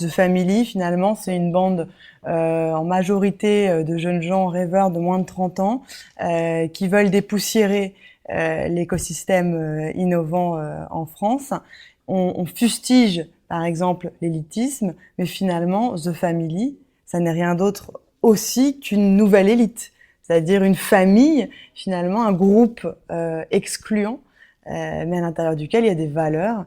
The Family, finalement, c'est une bande en majorité de jeunes gens rêveurs de moins de 30 ans qui veulent dépoussiérer l'écosystème innovant en France. On fustige, par exemple, l'élitisme, mais finalement, The Family, ça n'est rien d'autre aussi qu'une nouvelle élite, c'est-à-dire une famille, finalement, un groupe excluant, mais à l'intérieur duquel il y a des valeurs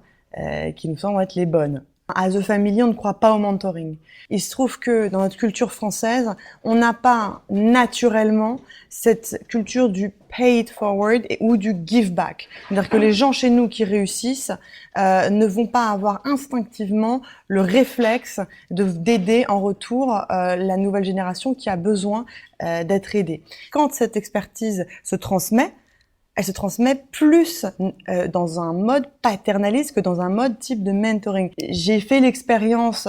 qui nous semblent être les bonnes. À The Family, on ne croit pas au mentoring. Il se trouve que dans notre culture française, on n'a pas naturellement cette culture du pay it forward ou du give back. C'est-à-dire que les gens chez nous qui réussissent ne vont pas avoir instinctivement le réflexe d'aider en retour la nouvelle génération qui a besoin d'être aidée. Quand cette expertise se transmet, elle se transmet plus dans un mode paternaliste que dans un mode type de mentoring. J'ai fait l'expérience,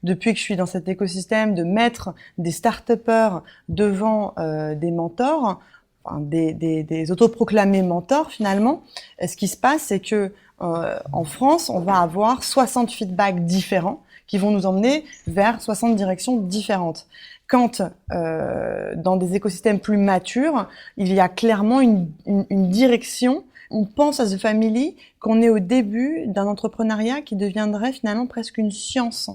depuis que je suis dans cet écosystème, de mettre des start-upers devant des mentors, enfin, des autoproclamés mentors finalement. Ce qui se passe, c'est que en France, on va avoir 60 feedbacks différents qui vont nous emmener vers 60 directions différentes. Quand dans des écosystèmes plus matures, il y a clairement une direction. On pense à The Family qu'on est au début d'un entrepreneuriat qui deviendrait finalement presque une science.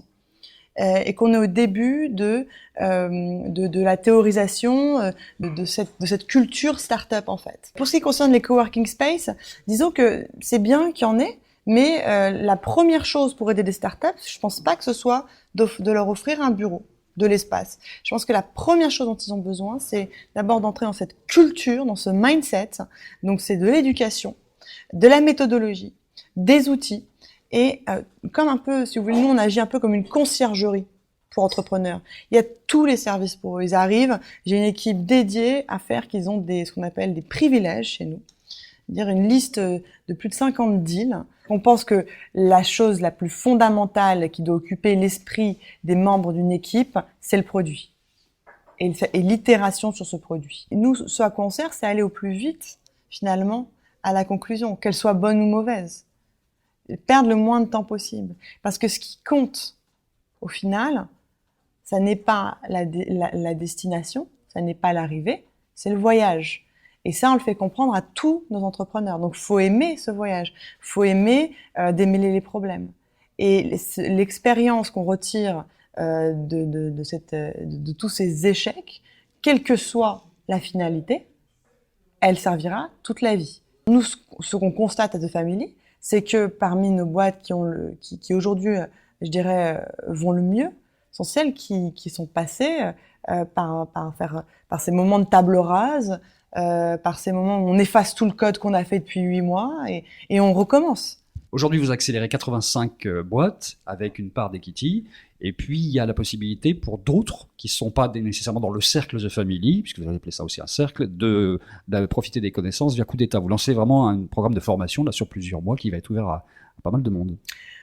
Et qu'on est au début de la théorisation de cette culture start-up en fait. Pour ce qui concerne les coworking space, disons que c'est bien qu'il y en ait, mais la première chose pour aider des startups, je pense pas que ce soit de leur offrir un bureau, de l'espace. Je pense que la première chose dont ils ont besoin, c'est d'abord d'entrer dans cette culture, dans ce mindset. Donc c'est de l'éducation, de la méthodologie, des outils et comme un peu, si vous voulez, nous on agit un peu comme une conciergerie pour entrepreneurs. Il y a tous les services pour eux. Ils arrivent, j'ai une équipe dédiée à faire qu'ils ont ce qu'on appelle des privilèges chez nous. Dire une liste de plus de 50 deals. On pense que la chose la plus fondamentale qui doit occuper l'esprit des membres d'une équipe, c'est le produit et l'itération sur ce produit. Et nous, ce à quoi on sert, c'est aller au plus vite, finalement, à la conclusion, qu'elle soit bonne ou mauvaise. Et perdre le moins de temps possible. Parce que ce qui compte, au final, ça n'est pas la destination, ça n'est pas l'arrivée, c'est le voyage. Et ça, on le fait comprendre à tous nos entrepreneurs. Donc, faut aimer ce voyage. Faut aimer démêler les problèmes. Et l'expérience qu'on retire de tous ces échecs, quelle que soit la finalité, elle servira toute la vie. Nous, ce qu'on constate à The Family, c'est que parmi nos boîtes qui aujourd'hui, je dirais, vont le mieux, sont celles qui sont passées par ces moments de table rase, par ces moments où on efface tout le code qu'on a fait depuis 8 mois et on recommence. Aujourd'hui, vous accélérez 85 boîtes avec une part d'equity. Et puis, il y a la possibilité pour d'autres qui ne sont pas nécessairement dans le cercle The Family, puisque vous avez appelé ça aussi un cercle, de profiter des connaissances via Coup d'État. Vous lancez vraiment un programme de formation là, sur plusieurs mois qui va être ouvert à pas mal de monde.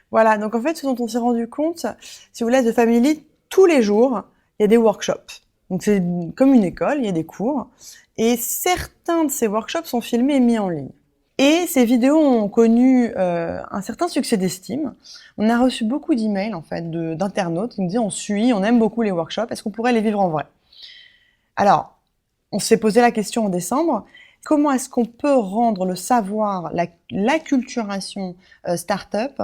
Voilà, donc en fait, ce dont on s'est rendu compte, si vous voulez, The Family, tous les jours, il y a des workshops. Donc c'est comme une école, il y a des cours. Et certains de ces workshops sont filmés et mis en ligne. Et ces vidéos ont connu un certain succès d'estime. On a reçu beaucoup d'emails en fait d'internautes qui nous disaient on aime beaucoup les workshops, est-ce qu'on pourrait les vivre en vrai? Alors, on s'est posé la question en décembre, comment est-ce qu'on peut rendre le savoir, l'acculturation start-up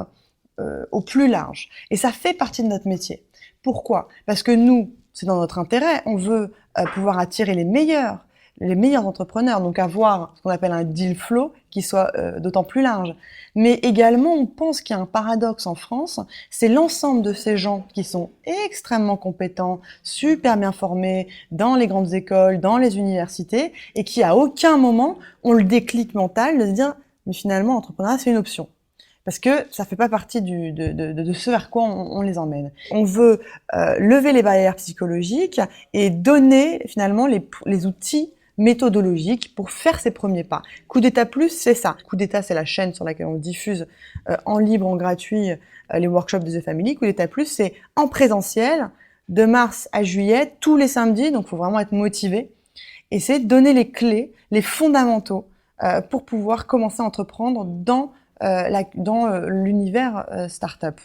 au plus large? Et ça fait partie de notre métier. Pourquoi? Parce que nous, c'est dans notre intérêt, on veut pouvoir attirer les meilleurs entrepreneurs, donc avoir ce qu'on appelle un deal flow qui soit d'autant plus large. Mais également, on pense qu'il y a un paradoxe en France, c'est l'ensemble de ces gens qui sont extrêmement compétents, super bien formés dans les grandes écoles, dans les universités, et qui à aucun moment ont le déclic mental de se dire mais finalement l'entrepreneuriat c'est une option. Parce que ça fait pas partie de ce vers quoi on les emmène. On veut lever les barrières psychologiques et donner finalement les outils méthodologiques pour faire ses premiers pas. Coup d'État Plus, c'est ça. Coup d'État, c'est la chaîne sur laquelle on diffuse en libre, en gratuit les workshops de The Family. Coup d'État Plus, c'est en présentiel de mars à juillet, tous les samedis, donc il faut vraiment être motivé. Et c'est donner les clés, les fondamentaux pour pouvoir commencer à entreprendre dans l'univers startup.